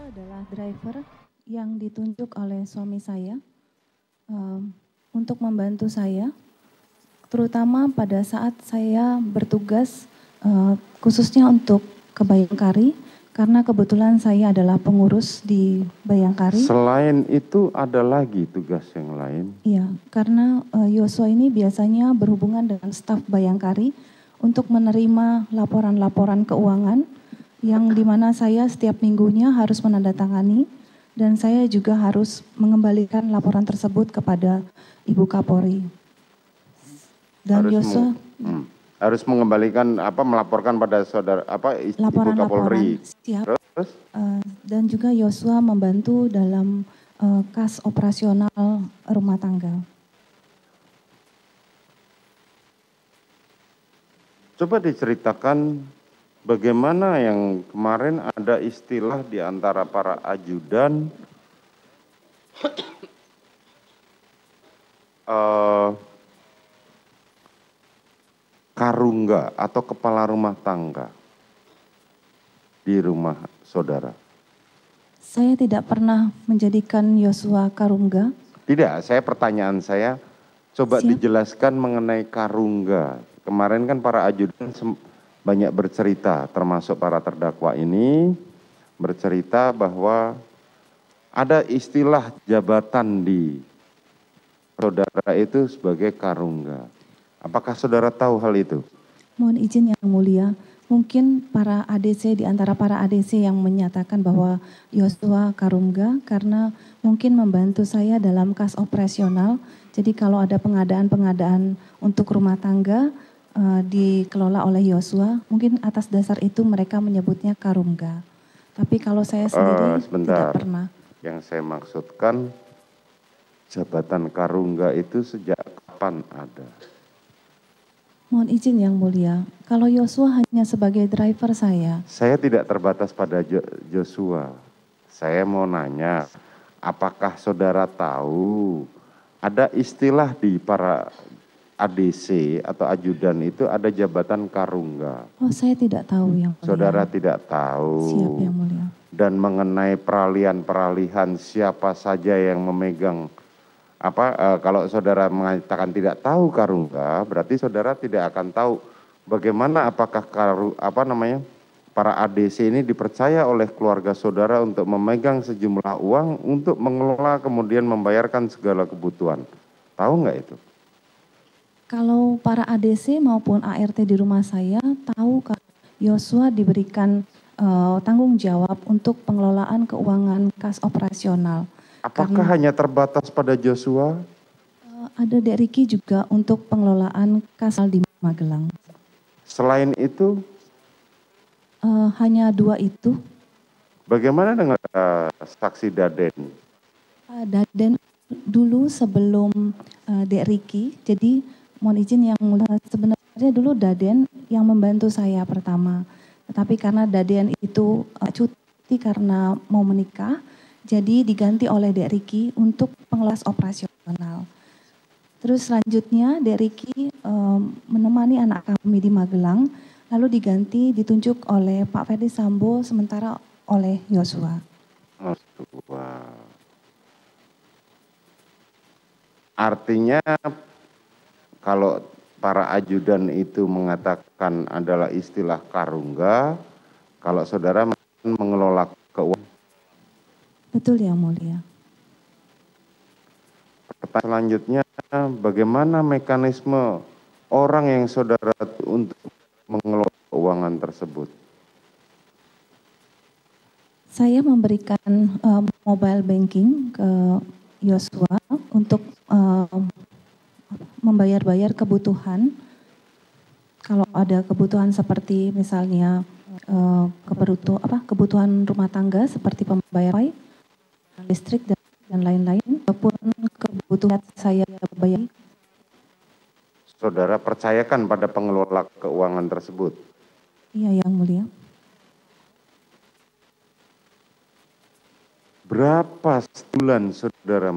Yosua adalah driver yang ditunjuk oleh suami saya untuk membantu saya, terutama pada saat saya bertugas khususnya untuk ke Bayangkari, karena kebetulan saya adalah pengurus di Bayangkari. Selain itu ada lagi tugas yang lain? Iya, karena Yosua ini biasanya berhubungan dengan staf Bayangkari untuk menerima laporan-laporan keuangan yang dimana saya setiap minggunya harus menandatangani dan saya juga harus mengembalikan laporan tersebut kepada Ibu Kapolri. Dan Yosua harus mengembalikan melaporkan pada saudara Ibu Kapolri. Siap. Terus? Dan juga Yosua membantu dalam kas operasional rumah tangga. Coba diceritakan bagaimana yang kemarin ada istilah di antara para ajudan karungga atau kepala rumah tangga di rumah saudara. Saya tidak pernah menjadikan Yosua karungga. Tidak, pertanyaan saya coba Siap. dijelaskan mengenai karungga. Kemarin kan para ajudan banyak bercerita, termasuk para terdakwa ini bercerita bahwa ada istilah jabatan di saudara itu sebagai karungga. Apakah saudara tahu hal itu? Mohon izin yang mulia, mungkin para ADC di antara para ADC yang menyatakan bahwa Yosua karungga karena mungkin membantu saya dalam kas operasional. Jadi kalau ada pengadaan-pengadaan untuk rumah tangga dikelola oleh Yosua, mungkin atas dasar itu mereka menyebutnya karungga. Tapi kalau saya sendiri tidak pernah. Yang saya maksudkan jabatan karungga itu sejak kapan ada? Mohon izin yang mulia, kalau Yosua hanya sebagai driver saya. Saya tidak terbatas pada Joshua. Saya mau nanya, apakah saudara tahu ada istilah di para ADC atau ajudan itu ada jabatan karungga? Oh, saya tidak tahu yang mulia. Saudara tidak tahu. Siap yang mulia. Dan mengenai peralihan siapa saja yang memegang kalau saudara mengatakan tidak tahu karungga, berarti saudara tidak akan tahu bagaimana apakah para ADC ini dipercaya oleh keluarga saudara untuk memegang sejumlah uang untuk mengelola kemudian membayarkan segala kebutuhan. Tahu nggak itu? Kalau para ADC maupun ART di rumah saya tahu kalau Yosua diberikan tanggung jawab untuk pengelolaan keuangan kas operasional. Apakah hanya terbatas pada Joshua? Ada Dek Riki juga untuk pengelolaan kas di Magelang. Selain itu? Hanya dua itu. Bagaimana dengan saksi Daden? Daden dulu sebelum Dek Riki, jadi mohon izin yang mulia, sebenarnya dulu Daden yang membantu saya pertama. Tetapi karena Daden itu cuti karena mau menikah, jadi diganti oleh Dek Riki untuk pengelola operasional. Terus selanjutnya Dek Riki menemani anak kami di Magelang, lalu diganti ditunjuk oleh Pak Ferdi Sambo sementara oleh Yosua. Artinya kalau para ajudan itu mengatakan adalah istilah karungga, kalau saudara mengelola keuangan. Betul yang mulia. Pertanyaan selanjutnya, bagaimana mekanisme orang yang saudara untuk mengelola keuangan tersebut? Saya memberikan mobile banking ke Yosua untuk membayar-bayar kebutuhan. Kalau ada kebutuhan seperti misalnya kebutuhan rumah tangga seperti pembayaran listrik dan lain-lain, ataupun kebutuhan saya bayar. Saudara percayakan pada pengelola keuangan tersebut? Iya yang mulia. Berapa bulan saudara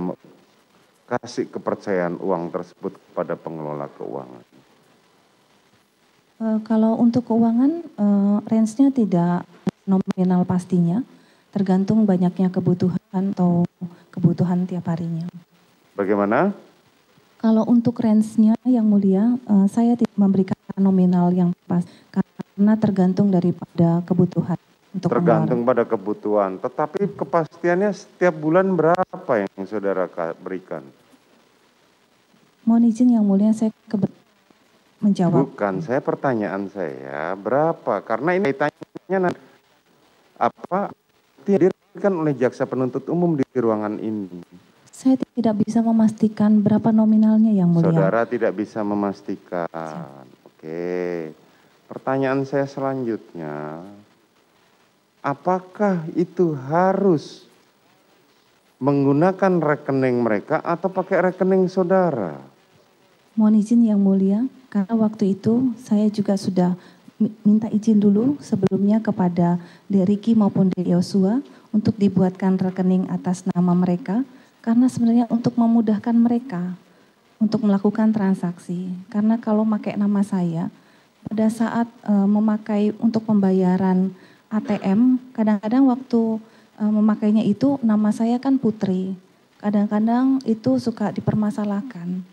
kasih kepercayaan uang tersebut kepada pengelola keuangan? Kalau untuk keuangan range-nya tidak nominal pastinya, tergantung banyaknya kebutuhan atau kebutuhan tiap harinya. Bagaimana? Kalau untuk range-nya yang mulia, saya tidak memberikan nominal yang pas karena tergantung daripada kebutuhan untuk Tergantung pengeluaran. pada kebutuhan. Tetapi kepastiannya setiap bulan berapa yang saudara berikan? Mohon izin yang mulia, saya menjawab. Bukan, pertanyaan saya berapa? Karena ini tanya apa dihadirkan oleh jaksa penuntut umum di ruangan ini. Saya tidak bisa memastikan berapa nominalnya yang mulia. Saudara tidak bisa memastikan. Oke. Pertanyaan saya selanjutnya, apakah itu harus menggunakan rekening mereka atau pakai rekening saudara? Mohon izin yang mulia, karena waktu itu saya juga sudah minta izin dulu sebelumnya kepada Dek Ricky maupun Dek Yosua untuk dibuatkan rekening atas nama mereka, karena sebenarnya untuk memudahkan mereka untuk melakukan transaksi. Karena kalau pakai nama saya, pada saat memakai untuk pembayaran ATM, kadang-kadang waktu memakainya itu nama saya kan Putri. Kadang-kadang itu suka dipermasalahkan.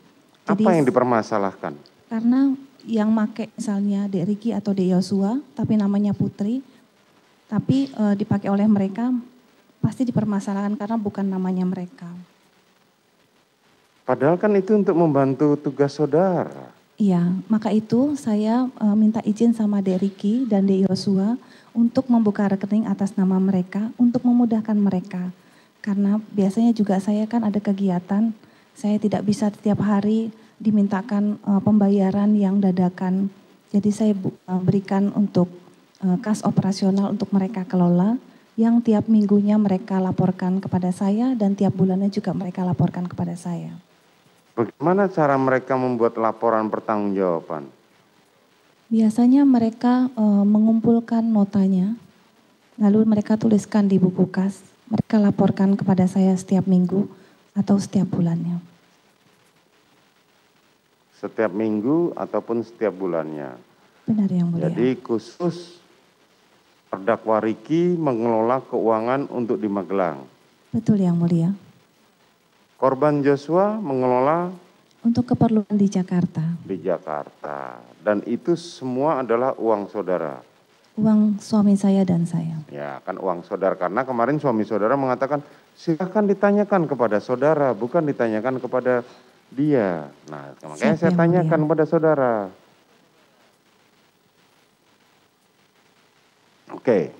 Jadi, apa yang dipermasalahkan? Karena yang make misalnya Dek Ricky atau Dek Yosua, tapi namanya Putri, tapi dipakai oleh mereka, pasti dipermasalahkan karena bukan namanya mereka. Padahal kan itu untuk membantu tugas saudara. Iya, maka itu saya minta izin sama Dek Ricky dan Dek Yosua untuk membuka rekening atas nama mereka untuk memudahkan mereka. Karena biasanya juga saya kan ada kegiatan, saya tidak bisa setiap hari dimintakan pembayaran yang dadakan. Jadi saya berikan untuk kas operasional untuk mereka kelola, yang tiap minggunya mereka laporkan kepada saya dan tiap bulannya juga mereka laporkan kepada saya. Bagaimana cara mereka membuat laporan pertanggungjawaban? Biasanya mereka mengumpulkan notanya, lalu mereka tuliskan di buku kas, mereka laporkan kepada saya setiap minggu atau setiap bulannya. Setiap minggu ataupun setiap bulannya. Benar yang mulia. Jadi khusus terdakwa Ricky mengelola keuangan untuk di Magelang. Betul yang mulia. Korban Joshua mengelola untuk keperluan di Jakarta. Di Jakarta. Dan itu semua adalah uang saudara. Uang suami saya dan saya. Ya kan uang saudara, karena kemarin suami saudara mengatakan silakan ditanyakan kepada saudara, bukan ditanyakan kepada dia. Nah makanya saya tanyakan kepada saudara. Oke.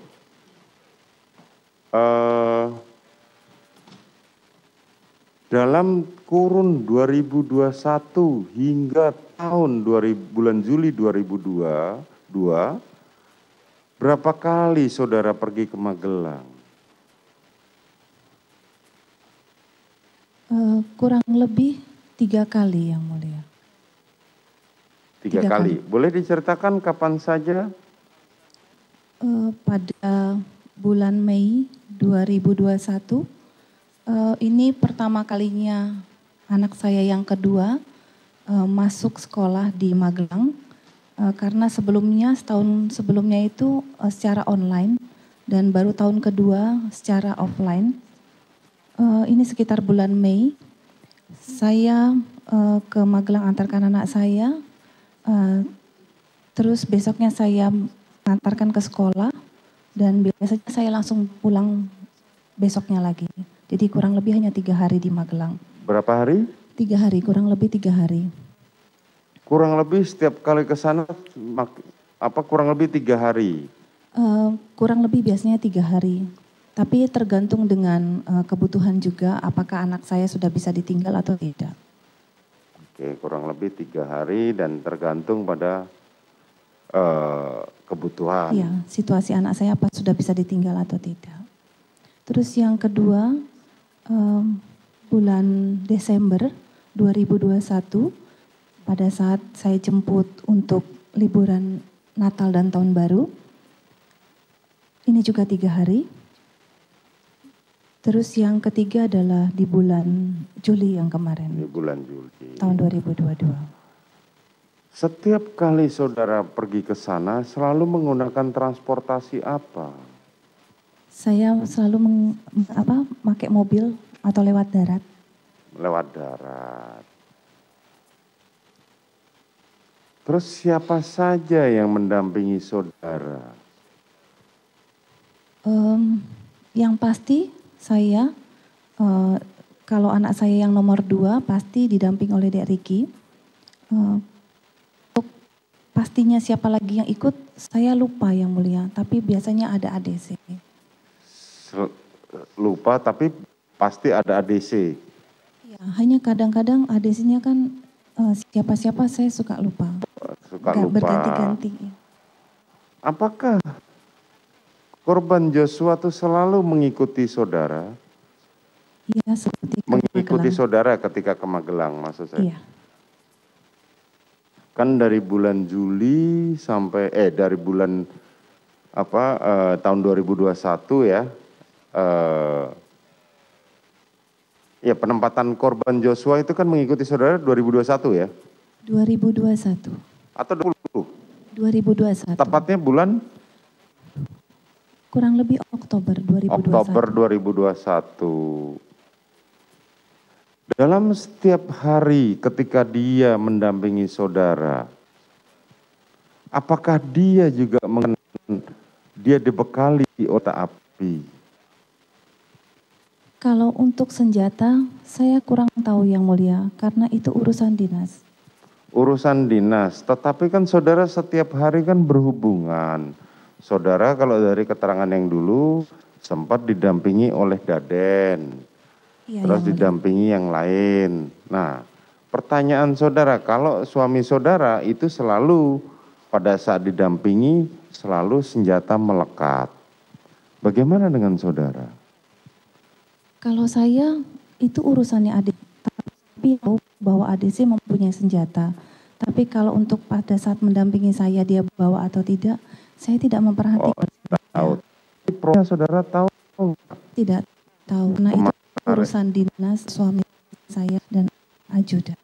Dalam kurun 2021 hingga tahun bulan Juli 2022, berapa kali saudara pergi ke Magelang? Kurang lebih 3 kali yang mulia. 3 kali. Boleh diceritakan kapan saja? Pada bulan Mei 2021, ini pertama kalinya anak saya yang kedua masuk sekolah di Magelang. Karena sebelumnya, setahun sebelumnya itu secara online dan baru tahun kedua secara offline. Ini sekitar bulan Mei, saya ke Magelang antarkan anak saya, terus besoknya saya antarkan ke sekolah dan biasanya saya langsung pulang besoknya lagi. Jadi kurang lebih hanya 3 hari di Magelang. Berapa hari? 3 hari, kurang lebih 3 hari. Kurang lebih setiap kali ke sana kurang lebih 3 hari? Kurang lebih biasanya 3 hari. Tapi tergantung dengan kebutuhan juga apakah anak saya sudah bisa ditinggal atau tidak. Oke, kurang lebih 3 hari dan tergantung pada kebutuhan. Iya, situasi anak saya apa sudah bisa ditinggal atau tidak. Terus yang kedua, bulan Desember 2021, pada saat saya jemput untuk liburan Natal dan Tahun Baru, ini juga 3 hari. Terus yang ketiga adalah di bulan Juli yang kemarin. Di bulan Juli. Tahun 2022. Setiap kali saudara pergi ke sana selalu menggunakan transportasi apa? Saya selalu pakai mobil atau lewat darat. Lewat darat. Terus siapa saja yang mendampingi saudara? Yang pasti saya, kalau anak saya yang nomor 2 pasti didamping oleh Dek Riki. Untuk pastinya siapa lagi yang ikut, saya lupa yang mulia, tapi biasanya ada ADC. Lupa tapi pasti ada ADC. Ya, hanya kadang-kadang ADC-nya kan siapa-siapa saya suka lupa. Suka lupa. Berganti-ganti. Apakah korban Joshua itu selalu mengikuti saudara? Iya, seperti mengikuti Magelang. saudara ketika ke Magelang maksud saya. Iya. Kan dari bulan Juli sampai dari bulan tahun 2021 ya. Ya penempatan korban Joshua itu kan mengikuti saudara 2021 ya? 2021. Atau 2020? 2021. Tepatnya bulan? Kurang lebih Oktober 2021. Oktober 2021. Dalam setiap hari ketika dia mendampingi saudara, apakah dia juga dia dibekali otak api? Kalau untuk senjata, saya kurang tahu yang mulia, karena itu urusan dinas. Urusan dinas, tetapi kan saudara setiap hari kan berhubungan. Saudara kalau dari keterangan yang dulu sempat didampingi oleh Daden. Iya, Terus yang didampingi yang lain. Nah, pertanyaan saudara, kalau suami saudara itu selalu pada saat didampingi selalu senjata melekat. Bagaimana dengan saudara? Kalau saya itu urusannya adik, tapi tahu bahwa ADC mempunyai senjata. Tapi kalau untuk pada saat mendampingi saya dia bawa atau tidak, saya tidak memperhatikan. Tahu. Ya. Saudara tahu? Tidak tahu. Karena itu urusan dinas suami saya dan ajudan.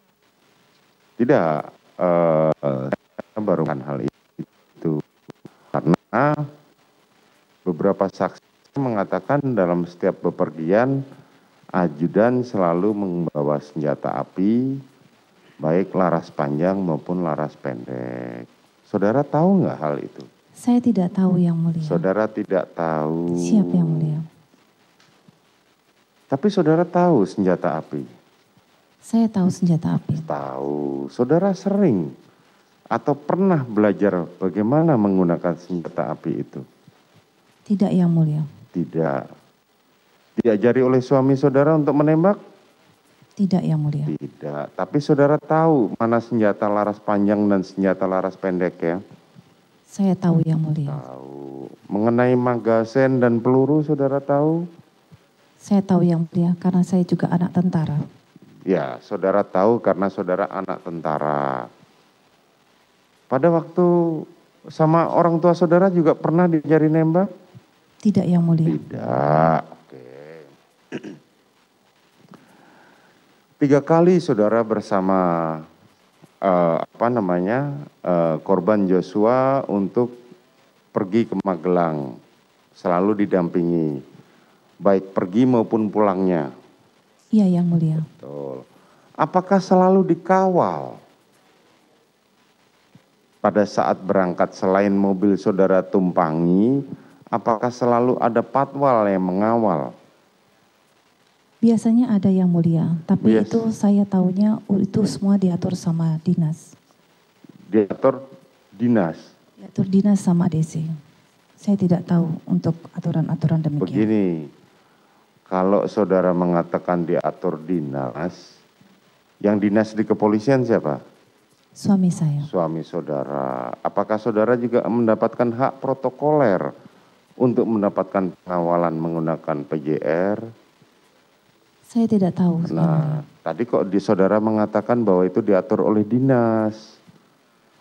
Tidak, baru kan hal itu. Karena beberapa saksi mengatakan dalam setiap bepergian, ajudan selalu membawa senjata api, baik laras panjang maupun laras pendek. Saudara tahu nggak hal itu? Saya tidak tahu yang mulia. Saudara tidak tahu. Siap yang mulia. Tapi saudara tahu senjata api? Saya tahu senjata api. Tahu. Saudara sering atau pernah belajar bagaimana menggunakan senjata api itu? Tidak yang mulia. Tidak. Diajari oleh suami saudara untuk menembak? Tidak yang mulia. Tidak. Tapi saudara tahu mana senjata laras panjang dan senjata laras pendek ya? Saya tahu yang mulia. Tahu. Mengenai magazen dan peluru saudara tahu? Saya tahu yang mulia karena saya juga anak tentara. Ya, saudara tahu karena saudara anak tentara. Pada waktu sama orang tua saudara juga pernah diajari nembak? Tidak yang mulia. Tidak. Oke. 3 kali saudara bersama korban Joshua untuk pergi ke Magelang. Selalu didampingi. Baik pergi maupun pulangnya. Iya yang mulia. Betul. Apakah selalu dikawal? Pada saat berangkat selain mobil saudara tumpangi, apakah selalu ada patwal yang mengawal? Biasanya ada yang mulia, tapi itu saya tahunya itu semua diatur sama dinas. Diatur dinas? Diatur dinas sama DC. Saya tidak tahu untuk aturan-aturan demikian. Begini, kalau saudara mengatakan diatur dinas, yang dinas di kepolisian siapa? Suami saya. Suami saudara. Apakah saudara juga mendapatkan hak protokoler untuk mendapatkan pengawalan menggunakan PJR? Saya tidak tahu. Nah, tadi kok saudara mengatakan bahwa itu diatur oleh dinas.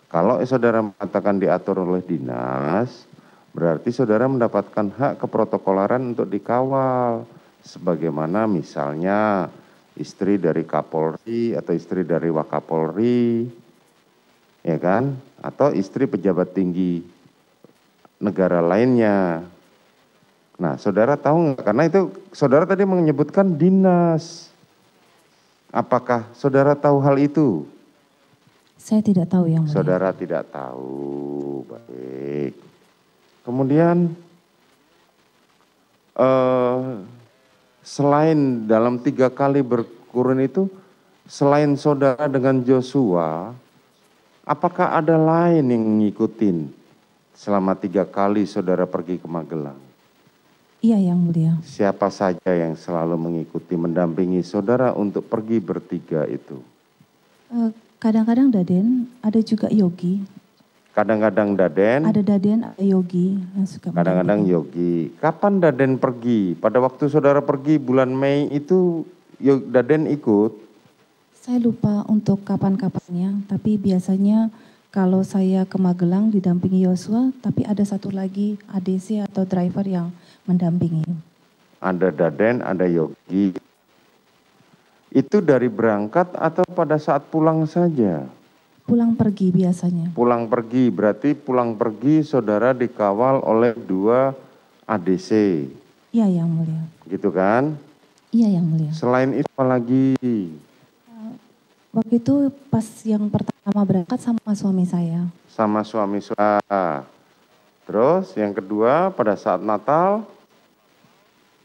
Kalau saudara mengatakan diatur oleh dinas, berarti saudara mendapatkan hak keprotokoleran untuk dikawal. Sebagaimana misalnya istri dari Kapolri atau istri dari Wakapolri, ya kan? Atau istri pejabat tinggi negara lainnya. Nah, saudara tahu nggak? Karena itu saudara tadi menyebutkan dinas. Apakah saudara tahu hal itu? Saya tidak tahu yang mulia. Saudara tidak tahu. Baik. Kemudian selain dalam 3 kali berkurun itu, selain saudara dengan Joshua, apakah ada lain yang ngikutin selama 3 kali saudara pergi ke Magelang? Iya yang mulia. Siapa saja yang selalu mengikuti, mendampingi saudara untuk pergi bertiga itu? Kadang-kadang Daden, ada juga Yogi. Kadang-kadang Daden. Ada Daden, ada Yogi yang suka Kadang-kadang Yogi. Kapan Daden pergi? Pada waktu saudara pergi bulan Mei itu Daden ikut? Saya lupa untuk kapan-kapannya, tapi biasanya kalau saya ke Magelang didampingi Yosua, tapi ada satu lagi ADC atau driver yang mendampingi. Ada Daden, ada Yogi. Itu dari berangkat atau pada saat pulang saja? Pulang pergi biasanya. Pulang pergi, berarti pulang pergi saudara dikawal oleh 2 ADC. Iya yang mulia. Gitu kan? Iya yang mulia. Selain itu apa lagi? Waktu itu pas yang pertama berangkat sama suami saya. Sama suami saudara. Terus yang kedua pada saat Natal?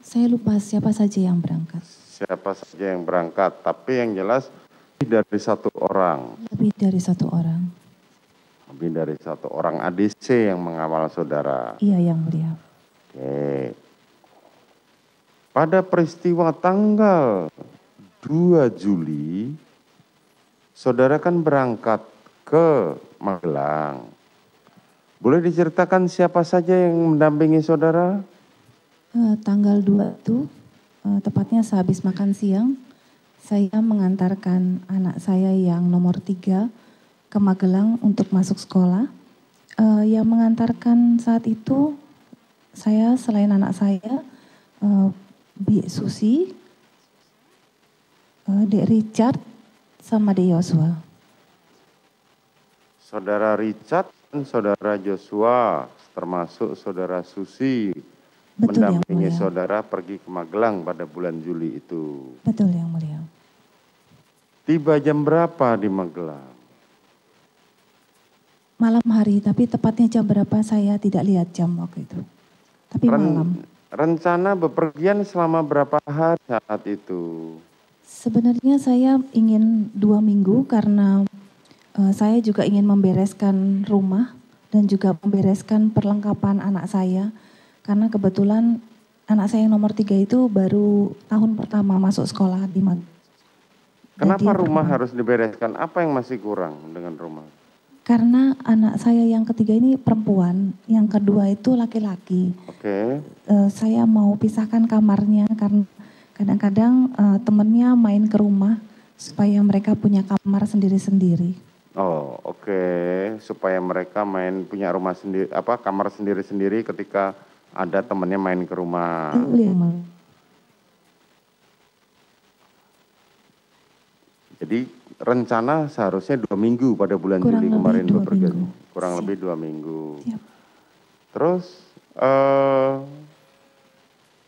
Saya lupa siapa saja yang berangkat. Siapa saja yang berangkat, tapi yang jelas lebih dari 1 orang. Lebih dari 1 orang. Lebih dari 1 orang ADC yang mengawal saudara. Iya yang mulia. Oke. Pada peristiwa tanggal 2 Juli, saudara kan berangkat ke Magelang. Boleh diceritakan siapa saja yang mendampingi saudara? Tanggal 2 itu, tepatnya sehabis makan siang, saya mengantarkan anak saya yang nomor 3 ke Magelang untuk masuk sekolah. Yang mengantarkan saat itu, saya selain anak saya, Bi Susi, Dek Richard, sama Dek Yosua. Saudara Richard dan saudara Joshua, termasuk saudara Susi, Betul yang mendampingi mulia. saudara pergi ke Magelang pada bulan Juli itu. Betul yang mulia. Tiba jam berapa di Magelang? Malam hari, tapi tepatnya jam berapa saya tidak lihat jam waktu itu. Tapi malam. Rencana bepergian selama berapa hari saat itu? Sebenarnya saya ingin 2 minggu karena saya juga ingin membereskan rumah dan juga membereskan perlengkapan anak saya. Karena kebetulan anak saya yang nomor 3 itu baru tahun pertama masuk sekolah di Magelang. Kenapa rumah harus dibereskan? Apa yang masih kurang dengan rumah? Karena anak saya yang ketiga ini perempuan, yang kedua itu laki-laki. Oke. Saya mau pisahkan kamarnya karena kadang-kadang temennya main ke rumah supaya mereka punya kamar sendiri-sendiri. Oh, oke. Supaya mereka punya rumah sendiri, kamar sendiri-sendiri ketika ada temannya main ke rumah. Jadi rencana seharusnya 2 minggu pada bulan Juli kemarin bepergian. Kurang lebih 2 minggu. Siap. Terus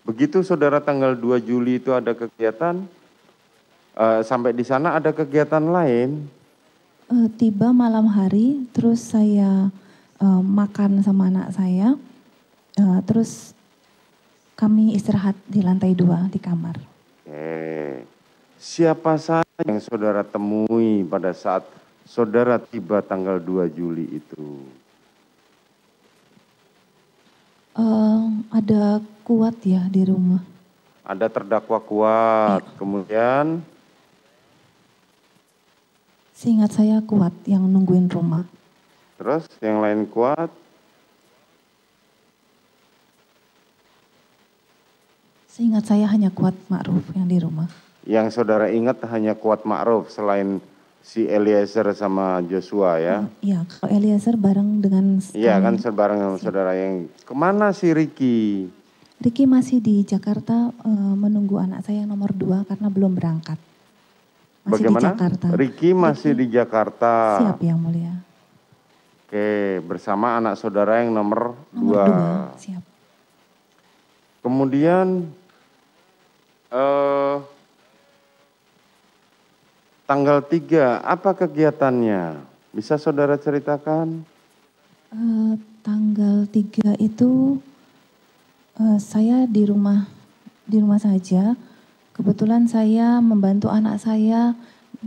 begitu saudara tanggal 2 Juli itu ada kegiatan, sampai di sana ada kegiatan lain? Tiba malam hari, terus saya makan sama anak saya, terus kami istirahat di lantai 2 di kamar. Oke. Siapa saja yang saudara temui pada saat saudara tiba tanggal 2 Juli itu? Ada Kuat ya di rumah. Ada terdakwa Kuat, ya. Kemudian? Seingat saya Kuat yang nungguin rumah. Terus yang lain Kuat? Seingat saya hanya Kuat Ma'ruf yang di rumah. Yang saudara ingat hanya Kuat Ma'ruf selain si Eliezer sama Joshua ya? Iya, kalau Eliezer bareng dengan... Iya kan bareng sama saudara yang... Kemana si Ricky? Ricky masih di Jakarta menunggu anak saya yang nomor 2 karena belum berangkat. Masih Bagaimana? Di Jakarta. Ricky masih di Jakarta. Siap yang mulia. Oke, bersama anak saudara yang nomor 2. Nomor 2, siap. Kemudian tanggal 3, apa kegiatannya? Bisa saudara ceritakan? Tanggal 3 itu saya di rumah saja. Kebetulan saya membantu anak saya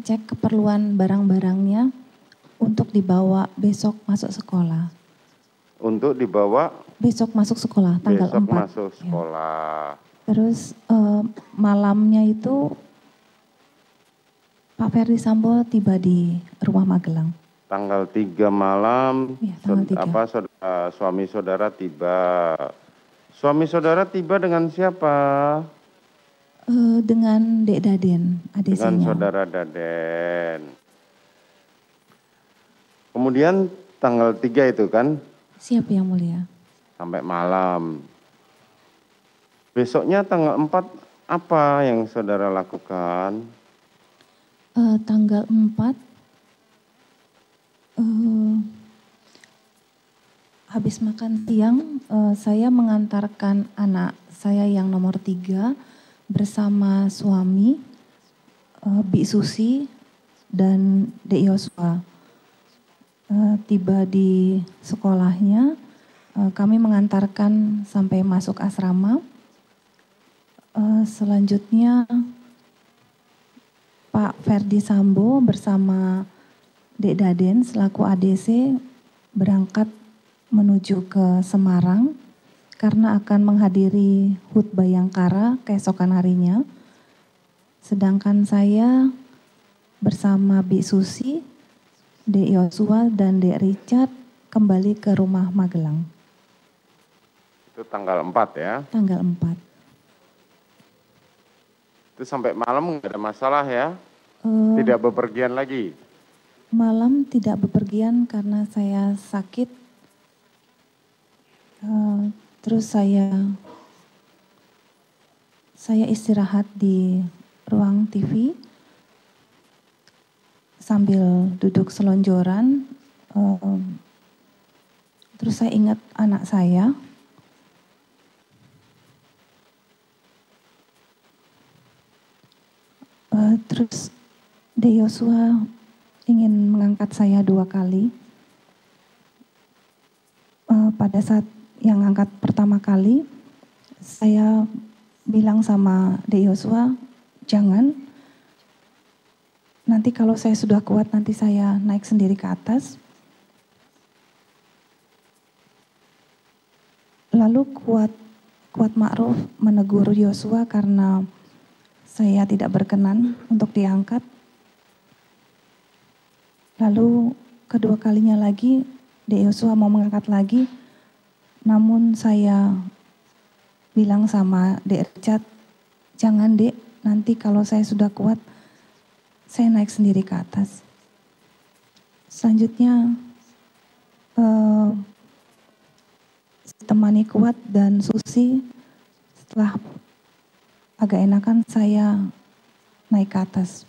cek keperluan barang-barangnya untuk dibawa besok masuk sekolah. Untuk dibawa Besok masuk sekolah, tanggal besok 4. masuk Ya. sekolah. Terus malamnya itu Pak Ferdi Sambo tiba di rumah Magelang. Tanggal 3 malam, Ya, tanggal 3. suami saudara tiba. Suami saudara tiba dengan siapa? Dengan Dek Daden, ADC-nya. Dengan saudara Daden. Kemudian tanggal 3 itu kan? Siap Yang Mulia. Sampai malam. Besoknya tanggal 4 apa yang saudara lakukan? Tanggal 4 habis makan siang saya mengantarkan anak saya yang nomor 3 bersama suami, Bi Susi dan Dek Yosua. Tiba di sekolahnya, kami mengantarkan sampai masuk asrama. Selanjutnya Pak Ferdi Sambo bersama Dek Daden selaku ADC berangkat menuju ke Semarang karena akan menghadiri HUT Bayangkara keesokan harinya. Sedangkan saya bersama Bi Susi, Dek Yosua dan Dek Richard kembali ke rumah Magelang. Itu tanggal 4 ya? Tanggal 4. Itu sampai malam nggak ada masalah ya? Tidak bepergian lagi? Malam tidak bepergian karena saya sakit. Terus saya istirahat di ruang TV sambil duduk selonjoran. Terus saya ingat anak saya. Terus Dek Yosua ingin mengangkat saya 2 kali. Pada saat yang angkat pertama kali, saya bilang sama Dek Yosua, jangan. Nanti kalau saya sudah kuat, nanti saya naik sendiri ke atas. Lalu Kuat Ma'ruf menegur Yosua karena saya tidak berkenan untuk diangkat. Lalu kedua kalinya lagi, Dek Yosua mau mengangkat lagi, namun saya bilang sama Dek Richard, jangan Dek, nanti kalau saya sudah kuat, saya naik sendiri ke atas. Selanjutnya, temani Kuat dan Susi, setelah agak enakan saya naik ke atas.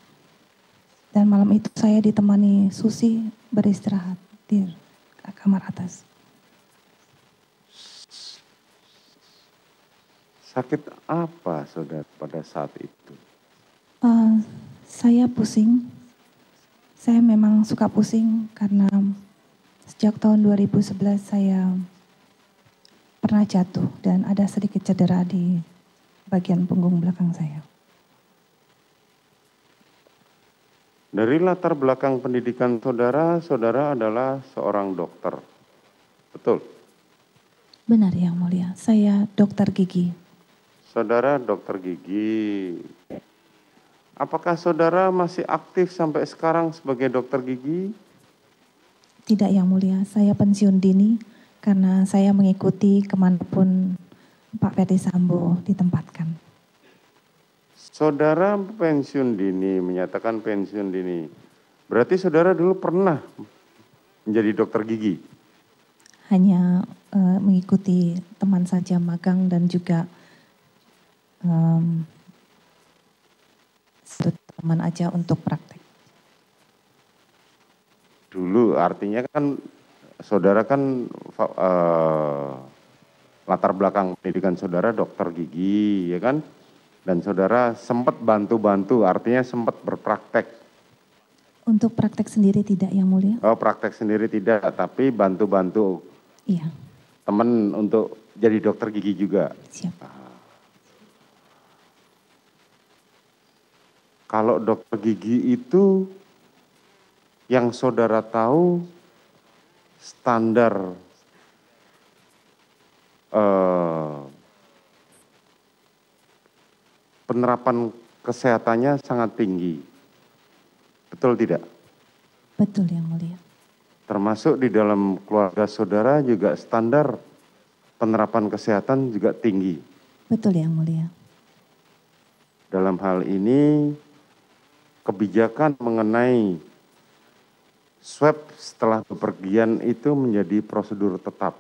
Dan malam itu saya ditemani Susi beristirahat di kamar atas. Sakit apa saudara pada saat itu? Saya pusing. Saya memang suka pusing karena sejak tahun 2011 saya pernah jatuh dan ada sedikit cedera di bagian punggung belakang saya. Dari latar belakang pendidikan saudara, saudara adalah seorang dokter. Betul? Benar Yang Mulia, saya dokter gigi. Saudara dokter gigi. Apakah saudara masih aktif sampai sekarang sebagai dokter gigi? Tidak Yang Mulia, saya pensiun dini karena saya mengikuti kemanapun Pak Ferdi Sambo ditempatkan. Saudara pensiun dini, menyatakan pensiun dini. Berarti saudara dulu pernah menjadi dokter gigi? Hanya mengikuti teman saja magang dan juga satu teman aja untuk praktek. Dulu artinya kan saudara kan latar belakang pendidikan saudara dokter gigi, ya kan? Dan saudara sempat bantu-bantu, artinya sempat berpraktek. Untuk praktek sendiri tidak, Yang Mulia. Oh, praktek sendiri tidak, tapi bantu-bantu Iya, teman untuk jadi dokter gigi juga. siap. Kalau dokter gigi itu yang saudara tahu standar penerapan kesehatannya sangat tinggi. Betul tidak? Betul, Yang Mulia. Termasuk di dalam keluarga saudara juga standar penerapan kesehatan juga tinggi. Betul, Yang Mulia. Dalam hal ini kebijakan mengenai swab setelah bepergian itu menjadi prosedur tetap.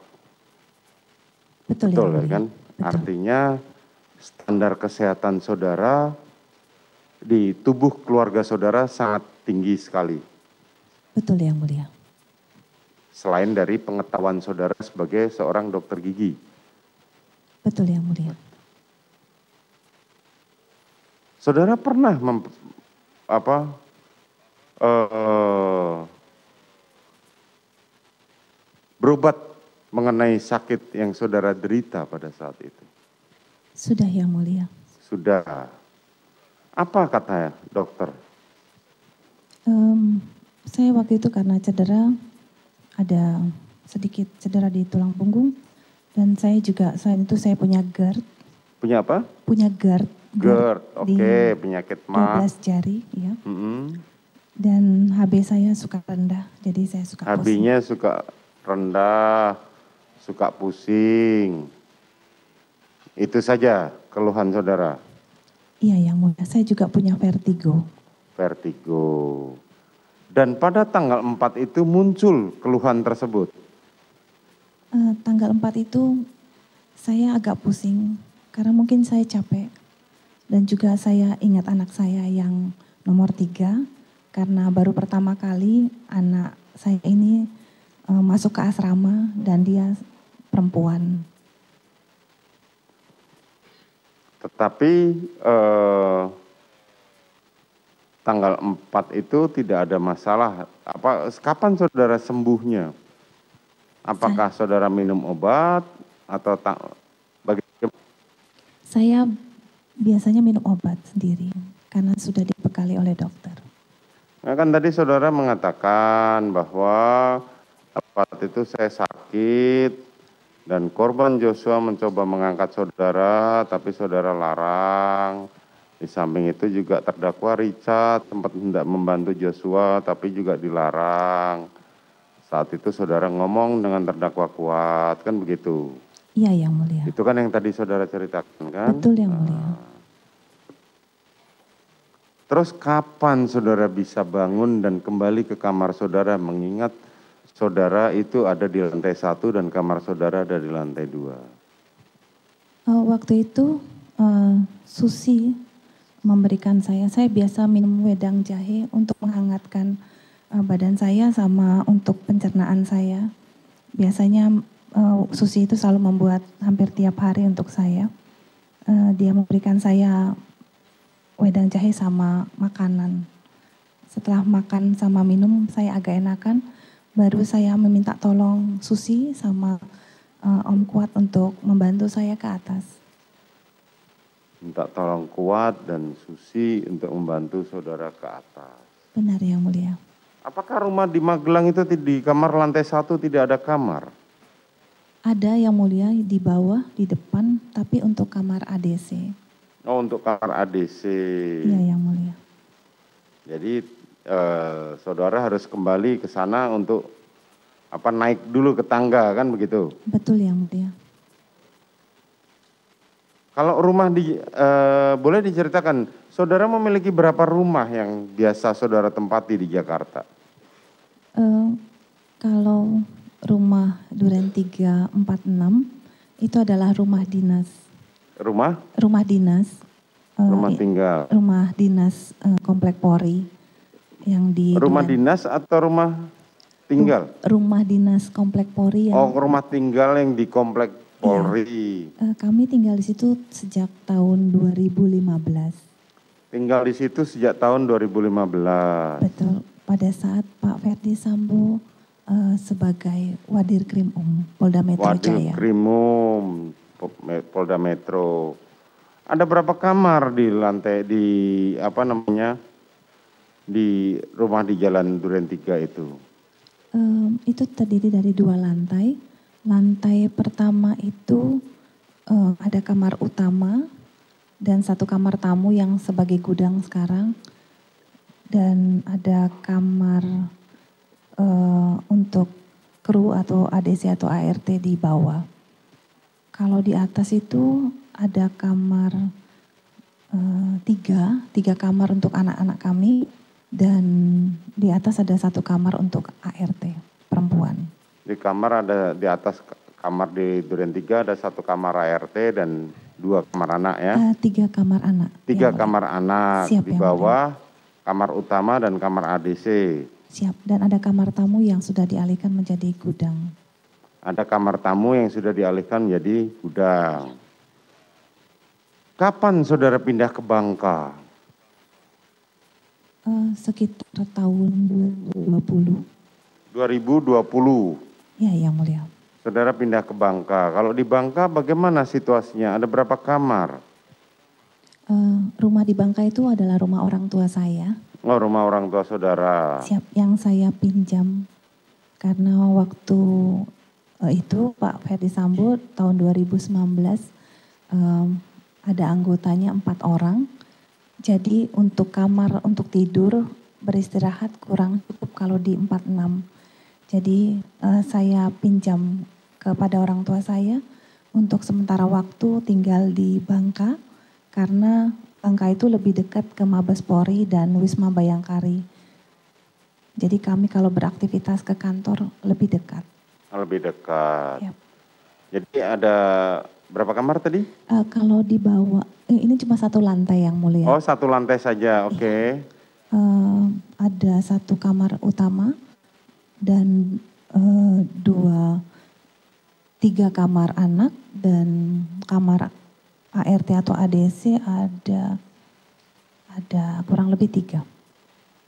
Betul, Betul Yang Mulia. kan? Betul. Artinya standar kesehatan saudara di tubuh keluarga saudara sangat tinggi sekali. Betul, Yang Mulia. Selain dari pengetahuan saudara sebagai seorang dokter gigi. Betul, Yang Mulia. Saudara pernah berobat mengenai sakit yang saudara derita pada saat itu? Sudah, Yang Mulia. Sudah. Apa kata dokter? Saya waktu itu karena cedera, ada sedikit cedera di tulang punggung, dan saya juga selain itu saya punya GERD. Punya apa? Punya GERD. GERD, di oke, penyakit mah. 12 jari, ya. Mm-hmm. Dan HB saya suka rendah, jadi saya suka pusing. HB-nya suka rendah, suka pusing. Itu saja keluhan saudara? Iya, Yang Mulia. Saya juga punya vertigo. Vertigo. Dan pada tanggal 4 itu muncul keluhan tersebut? Tanggal 4 itu saya agak pusing, karena mungkin saya capek. Dan juga saya ingat anak saya yang nomor 3, karena baru pertama kali anak saya ini masuk ke asrama dan dia perempuan. Tetapi tanggal 4 itu tidak ada masalah. Kapan saudara sembuhnya? Apakah saudara minum obat atau bagaimana? Saya biasanya minum obat sendiri karena sudah dibekali oleh dokter. Nah, kan tadi saudara mengatakan bahwa saat itu saya sakit dan korban Joshua mencoba mengangkat saudara, tapi saudara larang. Di samping itu juga terdakwa Richard sempat hendak membantu Joshua, tapi juga dilarang. Saat itu saudara ngomong dengan terdakwa Kuat, kan begitu? Iya, Yang Mulia. Itu kan yang tadi saudara ceritakan, kan? Betul, Yang Mulia. Terus kapan saudara bisa bangun dan kembali ke kamar saudara, mengingat saudara itu ada di lantai 1 dan kamar saudara ada di lantai 2? Waktu itu Susi memberikan saya biasa minum wedang jahe untuk menghangatkan badan saya sama untuk pencernaan saya. Biasanya Susi itu selalu membuat hampir tiap hari untuk saya. Dia memberikan saya wedang jahe sama makanan. Setelah makan sama minum saya agak enakan, baru saya meminta tolong Susi sama Om Kuat untuk membantu saya ke atas. Minta tolong Kuat dan Susi untuk membantu saudara ke atas. Benar, Yang Mulia. Apakah rumah di Magelang itu di kamar lantai 1 tidak ada kamar? Ada, Yang Mulia, di bawah, di depan, tapi untuk kamar ADC. Oh, untuk kamar ADC. Iya, Yang Mulia. Jadi saudara harus kembali ke sana untuk naik dulu ke tangga, kan begitu? Betul, Yang Mulia. Kalau rumah boleh diceritakan, saudara memiliki berapa rumah yang biasa saudara tempati di Jakarta? Kalau rumah Duren 346 itu adalah rumah dinas. Rumah? Rumah dinas. Rumah tinggal. Rumah dinas Komplek Polri yang di. Rumah dinas atau rumah tinggal? Rumah dinas Komplek Polri. Oh, rumah tinggal yang di Komplek Polri. Kami tinggal di situ sejak tahun 2015. Tinggal di situ sejak tahun 2015. Betul, pada saat Pak Ferdi Sambo sebagai Wadir Krim Polda Metro Jaya. Wadir Krimum Polda Metro. Ada berapa kamar di lantai di di rumah di Jalan Duren 3 itu? Itu terdiri dari 2 lantai. Lantai pertama itu ada kamar utama dan 1 kamar tamu yang sebagai gudang sekarang. Dan ada kamar untuk kru atau ADC atau ART di bawah. Kalau di atas itu ada kamar 3 kamar untuk anak-anak kami dan di atas ada 1 kamar untuk ART perempuan. Di kamar ada di atas kamar di Duren 3 ada 1 kamar ART dan 2 kamar anak ya? 3 kamar anak. 3 kamar anak. Siap, di bawah kamar utama dan kamar ADC. Siap, dan ada kamar tamu yang sudah dialihkan menjadi gudang. Ada kamar tamu yang sudah dialihkan menjadi gudang. Kapan saudara pindah ke Bangka? Sekitar tahun 2020. 2020. Ya, Yang Mulia. Saudara pindah ke Bangka. Kalau di Bangka bagaimana situasinya? Ada berapa kamar? Rumah di Bangka itu adalah rumah orang tua saya. Oh, rumah orang tua saudara. Siap, yang saya pinjam. Karena waktu itu Pak Ferdi Sambo tahun 2019 ada anggotanya 4 orang. Jadi untuk kamar untuk tidur beristirahat kurang cukup kalau di 46. Jadi saya pinjam kepada orang tua saya untuk sementara waktu tinggal di Bangka karena Bangka itu lebih dekat ke Mabes Polri dan Wisma Bayangkari. Jadi kami kalau beraktivitas ke kantor lebih dekat. Lebih dekat. Yep. Jadi ada berapa kamar tadi? Kalau di bawah, ini cuma 1 lantai Yang Mulia. Oh, 1 lantai saja, oke. Ada 1 kamar utama dan 3 kamar anak dan kamar ART atau ADC ada kurang lebih 3.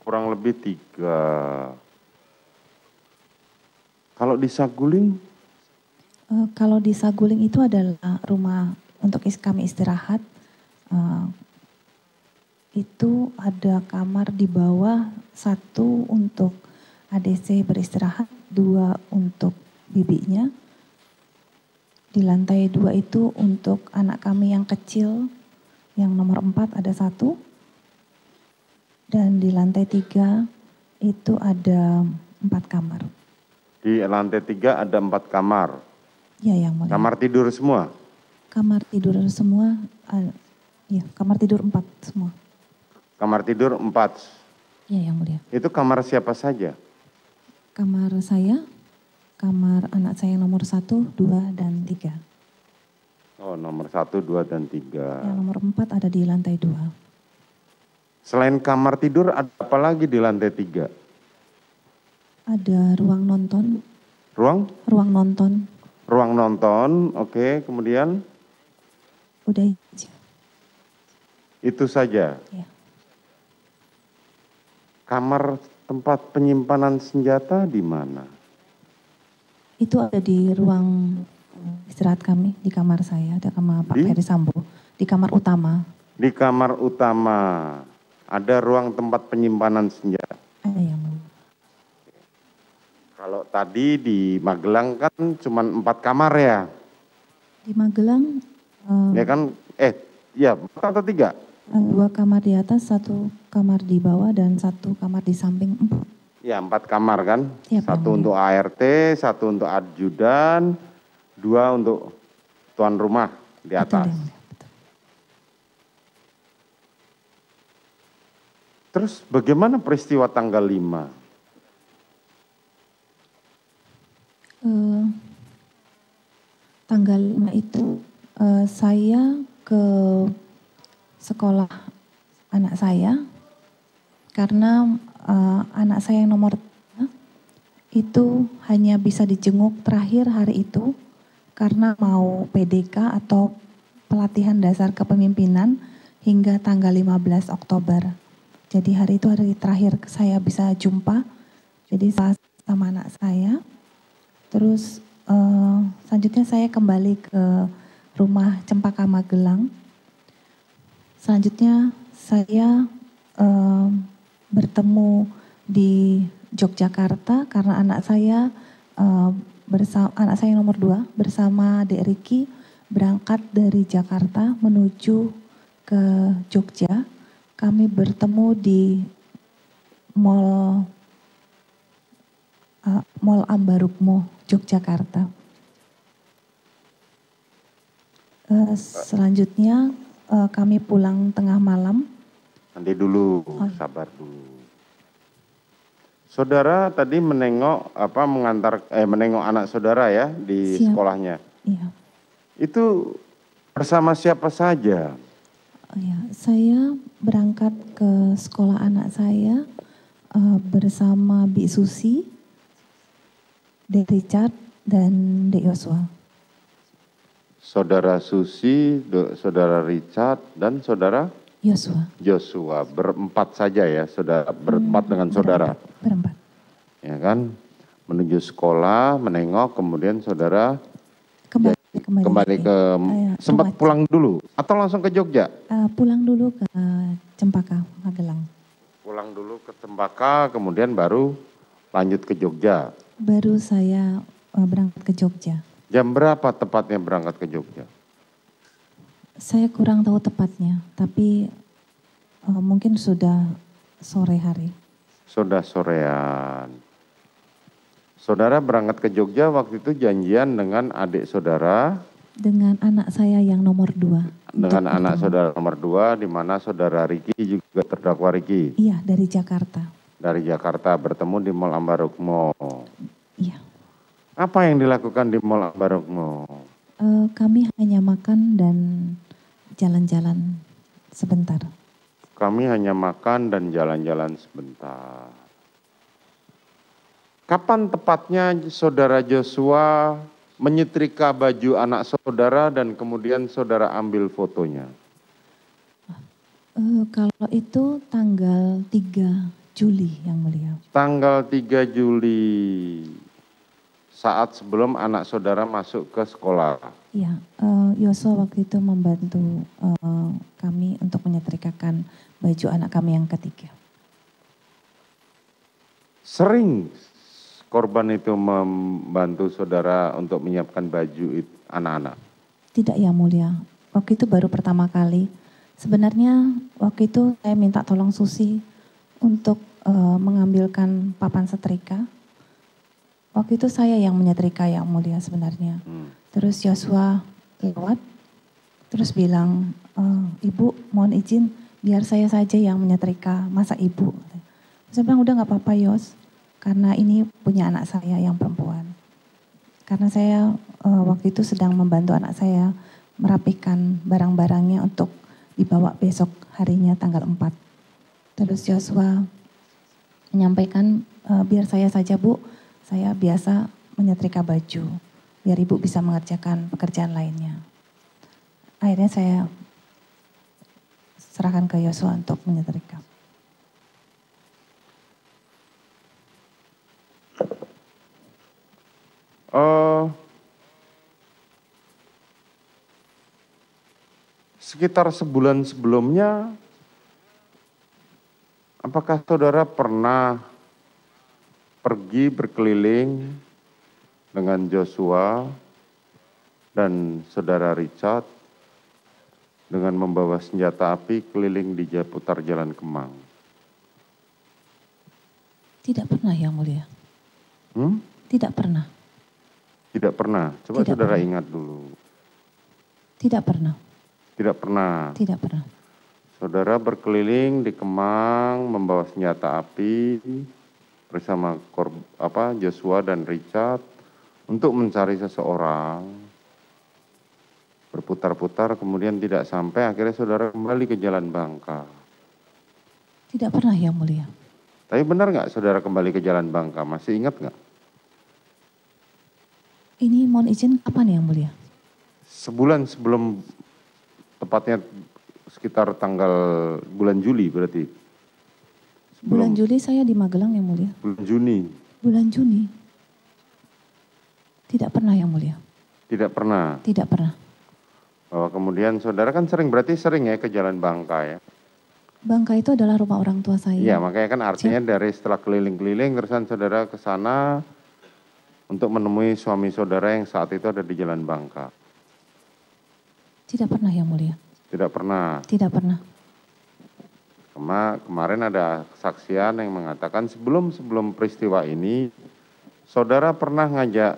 Kurang lebih 3. Kalau di Saguling? Kalau di Saguling itu adalah rumah untuk kami istirahat. Itu ada kamar di bawah, 1 untuk ADC beristirahat, 2 untuk bibinya. Di lantai 2 itu untuk anak kami yang kecil, yang nomor 4 ada 1. Dan di lantai 3 itu ada 4 kamar. Di lantai 3 ada 4 kamar. Ya, Yang Mulia. Kamar tidur semua? Kamar tidur semua, ya kamar tidur 4 semua. Kamar tidur 4? Ya, Yang Mulia. Itu kamar siapa saja? Kamar saya, kamar anak saya nomor 1, 2, dan 3. Oh, nomor 1, 2, dan 3. Yang nomor 4 ada di lantai 2. Selain kamar tidur, ada apa lagi di lantai 3? Ada ruang nonton. Ruang? Ruang nonton. Ruang nonton, oke. Kemudian? Udah aja. Itu saja? Ya. Kamar tempat penyimpanan senjata di mana? Itu ada di ruang istirahat kami, di kamar saya, ada kamar Pak Ferdi Sambo. Di kamar utama. Di kamar utama. Ada ruang tempat penyimpanan senjata. Ada Yang Mulia. Kalau tadi di Magelang kan cuma 4 kamar ya? Di Magelang. Ya kan, ya 4 atau 3? 2 kamar di atas, 1 kamar di bawah, dan 1 kamar di samping 4. Ya 4 kamar kan? Ya, 1 untuk ART, 1 untuk ajudan, 2 untuk tuan rumah di atas. Betul, betul. Terus bagaimana peristiwa tanggal 5? Tanggal 5 itu saya ke sekolah anak saya karena anak saya yang nomor 3 itu hanya bisa dijenguk terakhir hari itu karena mau PDK atau pelatihan dasar kepemimpinan hingga tanggal 15 Oktober. Jadi hari itu hari terakhir saya bisa jumpa. Jadi sama anak saya. Terus selanjutnya saya kembali ke rumah Cempaka Magelang. Selanjutnya saya bertemu di Yogyakarta karena anak saya anak saya nomor 2 bersama Dek Riki berangkat dari Jakarta menuju ke Jogja. Kami bertemu di Mall Ambarukmo, Yogyakarta. Selanjutnya kami pulang tengah malam. Nanti dulu, sabar dulu. Saudara tadi menengok menengok anak saudara ya di sekolahnya. Iya. Itu bersama siapa saja? Ya, saya berangkat ke sekolah anak saya bersama Bi Susi, Dek Richard, dan Dek Yosua. Saudara Susi, saudara Richard, dan saudara? Yosua, berempat saja ya, saudara, berempat dengan saudara. Berempat. Ya kan, menuju sekolah, menengok, kemudian saudara kembali ke sempat pulang dulu atau langsung ke Jogja? Pulang dulu ke Cempaka Magelang. Pulang dulu ke Cempaka, kemudian baru lanjut ke Jogja. Baru saya berangkat ke Jogja. Jam berapa tepatnya berangkat ke Jogja? Saya kurang tahu tepatnya, tapi mungkin sudah sore hari. Sudah sorean. Saudara berangkat ke Jogja waktu itu janjian dengan adik saudara? Dengan anak saya yang nomor 2. Dengan anak saudara nomor 2, di mana saudara Riki juga terdakwa Riki? Iya, dari Jakarta. Dari Jakarta, bertemu di Mall Ambarukmo? Iya. Apa yang dilakukan di Mall Ambarukmo? Kami hanya makan dan jalan-jalan sebentar. Kami hanya makan dan jalan-jalan sebentar. Kapan tepatnya saudara Joshua menyetrika baju anak saudara dan kemudian saudara ambil fotonya? Kalau itu tanggal 3 Juli yang mulia. Tanggal 3 Juli, saat sebelum anak saudara masuk ke sekolah. Iya, Yosua waktu itu membantu kami untuk menyetrikakan baju anak kami yang ketiga. Sering korban itu membantu saudara untuk menyiapkan baju anak-anak? Tidak ya mulia, waktu itu baru pertama kali. Sebenarnya waktu itu saya minta tolong Susi untuk mengambilkan papan setrika. Waktu itu saya yang menyetrika yang mulia sebenarnya. Terus Yosua lewat, terus bilang, Ibu mohon izin biar saya saja yang menyetrika, masa Ibu? Saya bilang udah gak apa-apa Yos, karena ini punya anak saya yang perempuan. Karena saya waktu itu sedang membantu anak saya merapikan barang-barangnya untuk dibawa besok harinya tanggal 4. Terus Yosua menyampaikan, biar saya saja Bu, saya biasa menyetrika baju, biar Ibu bisa mengerjakan pekerjaan lainnya. Akhirnya saya serahkan ke Yosua untuk menyetrika. Sekitar sebulan sebelumnya, apakah saudara pernah pergi berkeliling dengan Joshua dan saudara Richard dengan membawa senjata api keliling di seputar Jalan Kemang? Tidak pernah yang mulia. Tidak pernah. Tidak pernah. Coba tidak saudara pernah. ingat dulu. Tidak pernah. Tidak pernah. Tidak pernah. Saudara berkeliling di Kemang membawa senjata api bersama Joshua dan Richard untuk mencari seseorang. Berputar-putar kemudian tidak sampai, akhirnya saudara kembali ke Jalan Bangka. Tidak pernah yang mulia. Tapi benar nggak saudara kembali ke Jalan Bangka? Masih ingat nggak? Ini mohon izin kapan yang mulia? Sebulan sebelum, tepatnya sekitar tanggal bulan Juli berarti. Bulan Juli saya di Magelang yang mulia. Bulan Juni. Bulan Juni. Tidak pernah yang mulia. Tidak pernah. Tidak pernah. Oh, kemudian saudara kan berarti sering ya ke Jalan Bangka ya? Bangka itu adalah rumah orang tua saya. Iya, makanya kan artinya dari setelah keliling-keliling terusan saudara ke sana untuk menemui suami saudara yang saat itu ada di Jalan Bangka. Tidak pernah yang mulia. Tidak pernah. Tidak pernah. Kemarin ada kesaksian yang mengatakan sebelum peristiwa ini, saudara pernah ngajak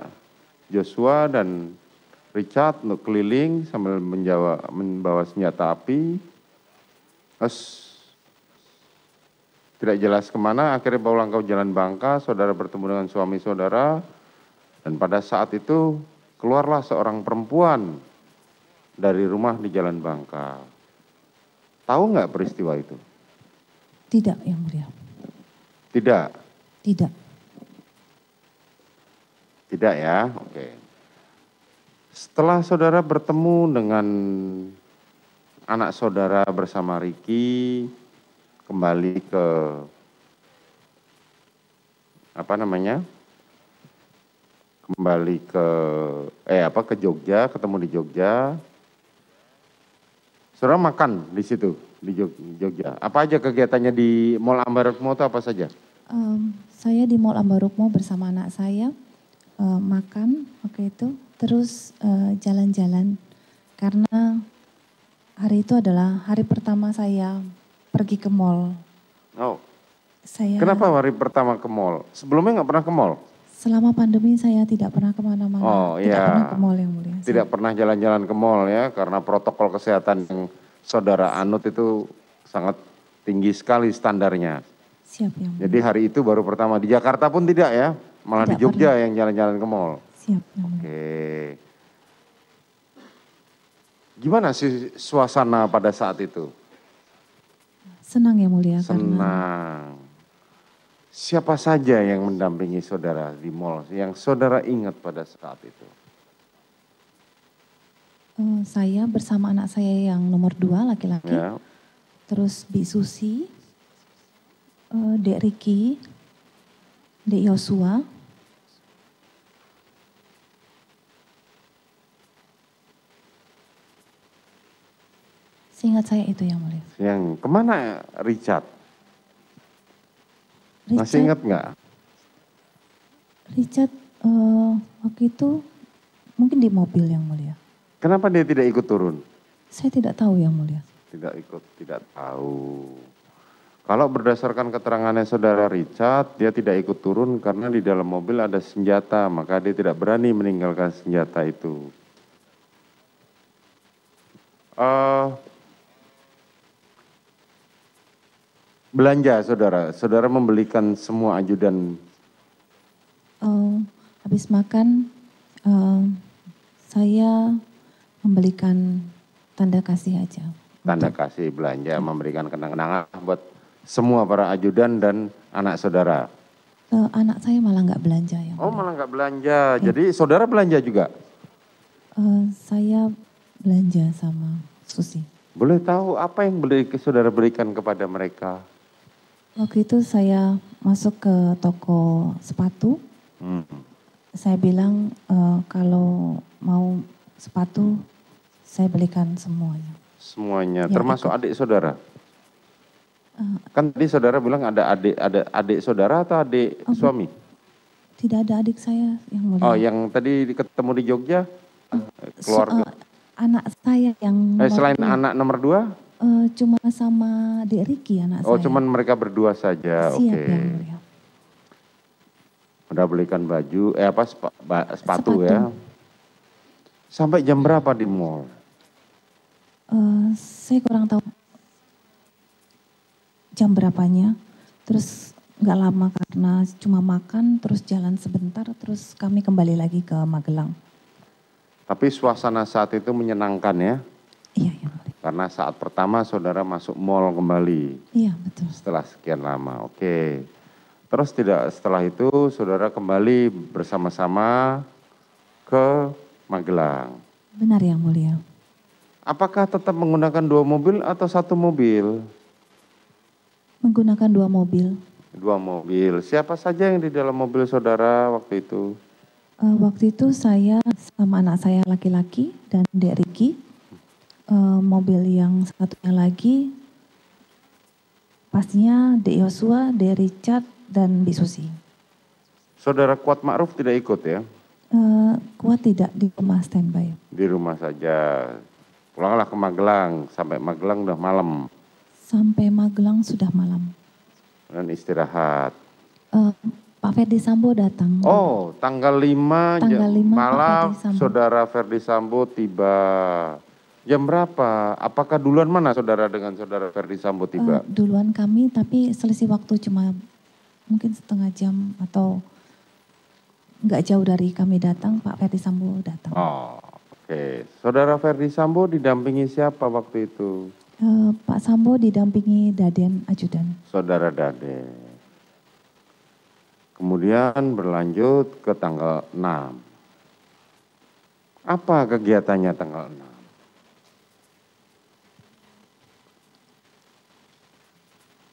Joshua dan Richard untuk keliling sambil membawa senjata api. Terus tidak jelas kemana, akhirnya pulang ke Jalan Bangka, saudara bertemu dengan suami saudara, dan pada saat itu keluarlah seorang perempuan dari rumah di Jalan Bangka. Tahu nggak peristiwa itu? Tidak yang mulia. Tidak? Tidak. Tidak ya, oke. Setelah saudara bertemu dengan anak saudara bersama Ricky, kembali ke kembali ke Jogja, ketemu di Jogja. Saudara makan di situ di Jogja. Apa aja kegiatannya di Mall Ambarukmo itu apa saja? Saya di Mall Ambarukmo bersama anak saya makan waktu itu, terus jalan-jalan karena hari itu adalah hari pertama saya pergi ke mall. Oh. Kenapa hari pertama ke mall? Sebelumnya nggak pernah ke mall? Selama pandemi saya tidak pernah kemana-mana. Oh, tidak pernah ke mall yang mulia. Tidak pernah jalan-jalan ke mall ya, karena protokol kesehatan yang saudara anut itu sangat tinggi sekali standarnya. Siap yang mulia. Jadi hari itu baru pertama, di Jakarta pun tidak ya, malah tidak di Jogja pernah yang jalan-jalan ke mall. Siap yang mulia. Oke. Gimana sih suasana pada saat itu? Senang ya mulia. Senang. Siapa saja yang mendampingi saudara di mall yang saudara ingat pada saat itu? Saya bersama anak saya yang nomor 2 laki-laki. Ya. Terus Bi Susi, Dek Ricky, Dek Yosua. Seingat saya itu yang mulia. Yang kemana Richard? Masih ingat nggak? Richard waktu itu mungkin di mobil yang mulia. Kenapa dia tidak ikut turun? Saya tidak tahu yang mulia. Tidak tahu. Kalau berdasarkan keterangannya saudara Richard, dia tidak ikut turun karena di dalam mobil ada senjata, maka dia tidak berani meninggalkan senjata itu. Belanja saudara membelikan semua ajudan. Habis makan, saya membelikan tanda kasih aja. Tanda kasih belanja, memberikan kenang-kenangan buat semua para ajudan dan anak saudara. Anak saya malah nggak belanja ya. Oh malah nggak belanja, jadi saudara belanja juga? Saya belanja sama Susi. Boleh tahu apa yang saudara berikan kepada mereka? Waktu itu saya masuk ke toko sepatu. Saya bilang kalau mau sepatu saya belikan semuanya. Semuanya, ya, termasuk adik saudara? Kan tadi saudara bilang ada adik saudara atau adik suami? Tidak ada adik saya yang mulia. Oh yang tadi ketemu di Jogja? Keluarga? Anak saya yang selain anak nomor 2? Cuma sama Dek Ricky anak saya. Oh cuman mereka berdua saja, oke. Yang mulia. Udah belikan baju, sepatu ya. Sampai jam berapa di mall? Saya kurang tahu jam berapanya. Terus nggak lama karena cuma makan, terus jalan sebentar, terus kami kembali lagi ke Magelang. Tapi suasana saat itu menyenangkan ya? Iya, yang mulia. Karena saat pertama saudara masuk mall kembali. Iya, betul. Setelah sekian lama, oke. Terus setelah itu saudara kembali bersama-sama ke Magelang. Benar yang mulia. Apakah tetap menggunakan 2 mobil atau 1 mobil? Menggunakan 2 mobil. 2 mobil. Siapa saja yang di dalam mobil saudara waktu itu? Waktu itu saya sama anak saya laki-laki dan Dek Riki. Mobil yang satunya lagi pastinya Dek Yosua, Dek Richard, dan Bi Susi. Saudara Kuat Ma'ruf tidak ikut ya? Kuat tidak, di rumah standby. Di rumah saja. Pulanglah ke Magelang, sampai Magelang udah malam. Sampai Magelang sudah malam. Dan istirahat. Pak Ferdi Sambo datang. Oh, tanggal 5, Tanggal 5 Pak malam Ferdi Sambo. saudara Ferdi Sambo tiba. Jam berapa? Apakah duluan mana saudara dengan saudara Ferdi Sambo tiba? Duluan kami, tapi selisih waktu cuma mungkin setengah jam atau nggak jauh dari kami datang, Pak Ferdi Sambo datang. Oh, oke. Saudara Ferdi Sambo didampingi siapa waktu itu? Pak Sambo didampingi Daden Ajudan. Saudara Daden. Kemudian berlanjut ke tanggal 6. Apa kegiatannya tanggal 6?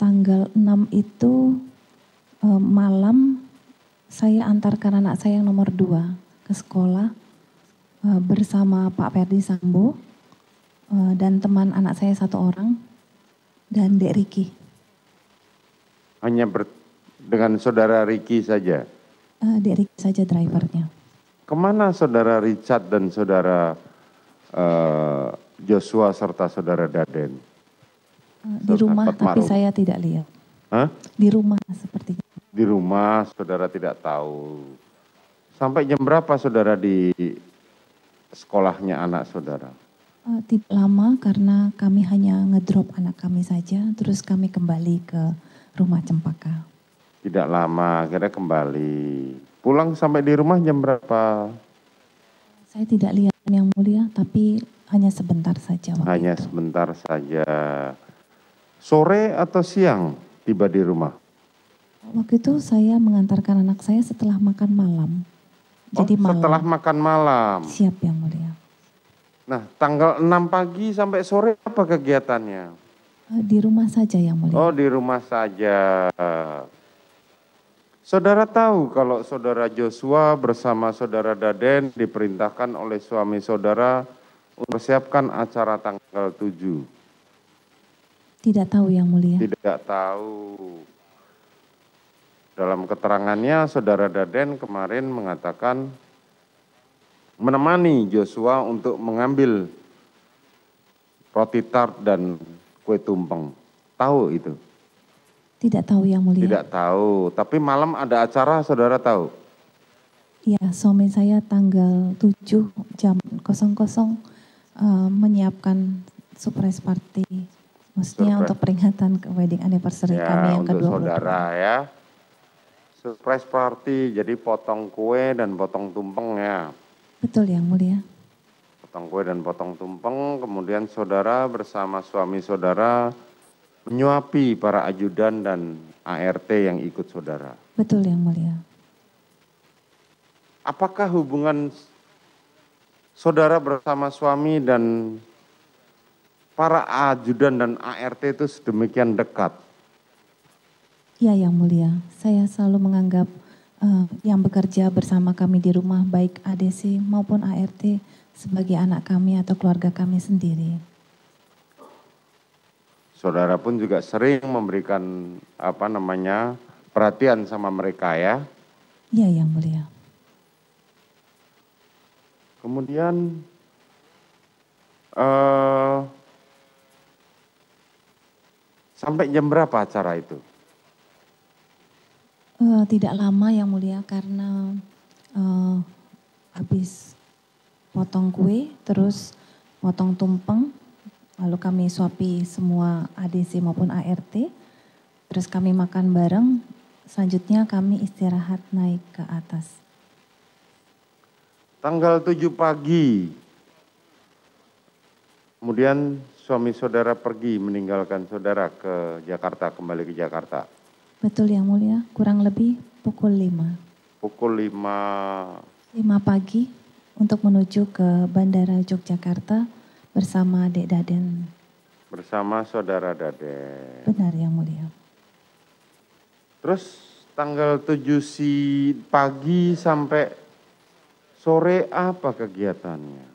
Tanggal 6 itu malam saya antarkan anak saya yang nomor 2 ke sekolah bersama Pak Ferdi Sambo dan teman anak saya 1 orang dan Dek Riki. Hanya dengan saudara Riki saja? Dek Riki saja drivernya. Kemana saudara Richard dan saudara Joshua serta saudara Daden? Di rumah, tapi saya tidak lihat. Hah? Di rumah seperti itu. Di rumah saudara tidak tahu. Sampai jam berapa saudara di sekolahnya anak saudara? Tidak lama karena kami hanya ngedrop anak kami saja, terus kami kembali ke rumah Cempaka. Tidak lama, akhirnya kembali. Pulang sampai di rumah jam berapa? Saya tidak lihat yang mulia, tapi hanya sebentar saja waktu Hanya itu. sebentar saja. Sore atau siang tiba di rumah? Waktu itu saya mengantarkan anak saya setelah makan malam. Jadi malam. Setelah makan malam. Siap yang mulia. Nah, tanggal 6 pagi sampai sore apa kegiatannya? Di rumah saja yang mulia. Oh, di rumah saja. Saudara tahu kalau saudara Joshua bersama saudara Daden diperintahkan oleh suami saudara untuk mempersiapkan acara tanggal 7. Tidak tahu yang mulia. Tidak tahu. Dalam keterangannya saudara Daden kemarin mengatakan menemani Joshua untuk mengambil roti tart dan kue tumpeng. Tahu itu? Tidak tahu yang mulia. Tidak tahu, tapi malam ada acara saudara tahu? Ya, suami saya tanggal 7 jam 00 menyiapkan surprise party. Maksudnya untuk peringatan ke wedding anniversary ya, kami yang untuk ke-22. saudara ya. Surprise party, jadi potong kue dan potong tumpeng ya. Betul yang mulia. Potong kue dan potong tumpeng, kemudian saudara bersama suami saudara menyuapi para ajudan dan ART yang ikut saudara. Betul yang mulia. Apakah hubungan saudara bersama suami dan para ajudan dan ART itu sedemikian dekat? Ya yang mulia, saya selalu menganggap yang bekerja bersama kami di rumah baik ADC maupun ART sebagai anak kami atau keluarga kami sendiri. Saudara pun juga sering memberikan perhatian sama mereka ya. Ya yang mulia. Kemudian sampai jam berapa acara itu? Tidak lama yang mulia karena habis potong kue terus potong tumpeng. Lalu kami suapi semua ADC maupun ART. Terus kami makan bareng. Selanjutnya kami istirahat naik ke atas. Tanggal 7 pagi. Kemudian suami saudara pergi meninggalkan saudara ke Jakarta, kembali ke Jakarta. Betul yang mulia, kurang lebih pukul 5. Pukul 5. 5 pagi untuk menuju ke Bandara Yogyakarta bersama Dek Daden. Bersama saudara Daden. Benar Yang Mulia. Terus tanggal 7 pagi sampai sore apa kegiatannya?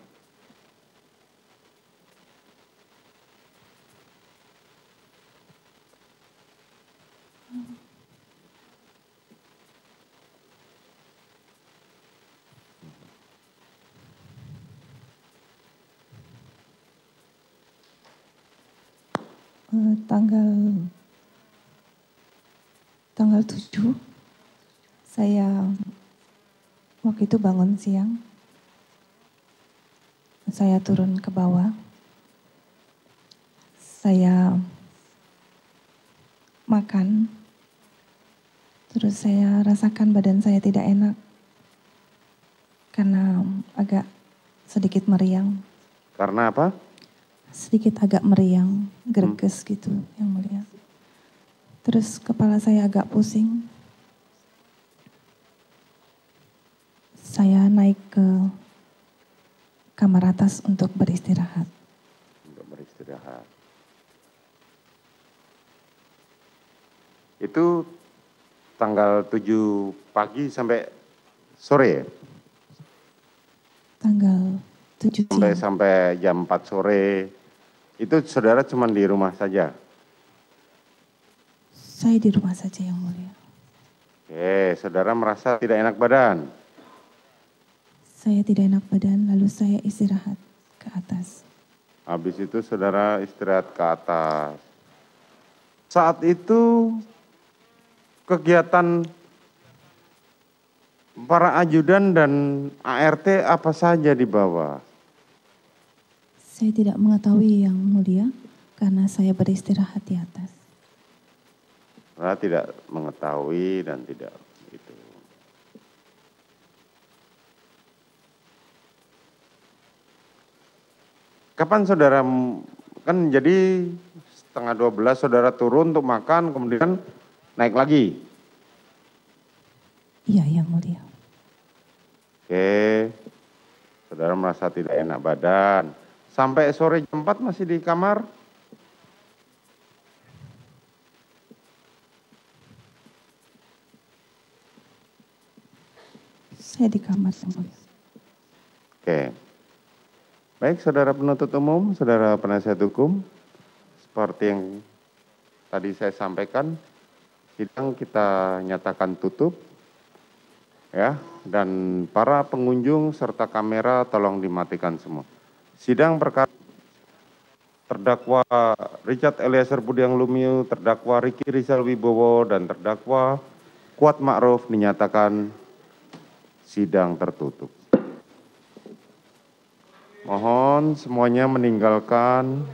Tanggal 7 saya waktu itu bangun siang. Saya turun ke bawah. Saya makan. Terus saya rasakan badan saya tidak enak. Karena agak sedikit meriang. Karena apa? Sedikit agak meriang, greges gitu Yang Mulia. Terus kepala saya agak pusing. Saya naik ke kamar atas untuk beristirahat. Untuk beristirahat. Itu tanggal 7 pagi sampai sore ya? Tanggal 7 siang. Sampai jam 4 sore. Itu saudara cuma di rumah saja? Saya di rumah saja Yang Mulia. Oke, saudara merasa tidak enak badan? Saya tidak enak badan, lalu saya istirahat ke atas. Habis itu saudara istirahat ke atas. Saat itu kegiatan para ajudan dan ART apa saja di bawah? Saya tidak mengetahui Yang Mulia karena saya beristirahat di atas. Saudara tidak mengetahui dan tidak itu. Kapan saudara, kan jadi 11:30 saudara turun untuk makan, kemudian naik lagi? Iya Yang Mulia. Oke, saudara merasa tidak enak badan. Sampai sore jam 4 masih di kamar? Saya di kamar Yang Mulia. Oke. Baik, saudara penuntut umum, saudara penasihat hukum, seperti yang tadi saya sampaikan, sidang kita nyatakan tutup, ya, dan para pengunjung serta kamera tolong dimatikan semua. Sidang perkara terdakwa Richard Eliezer Budiang Lumiu, terdakwa Ricky Rizal Wibowo, dan terdakwa Kuat Ma'ruf dinyatakan sidang tertutup. Mohon semuanya meninggalkan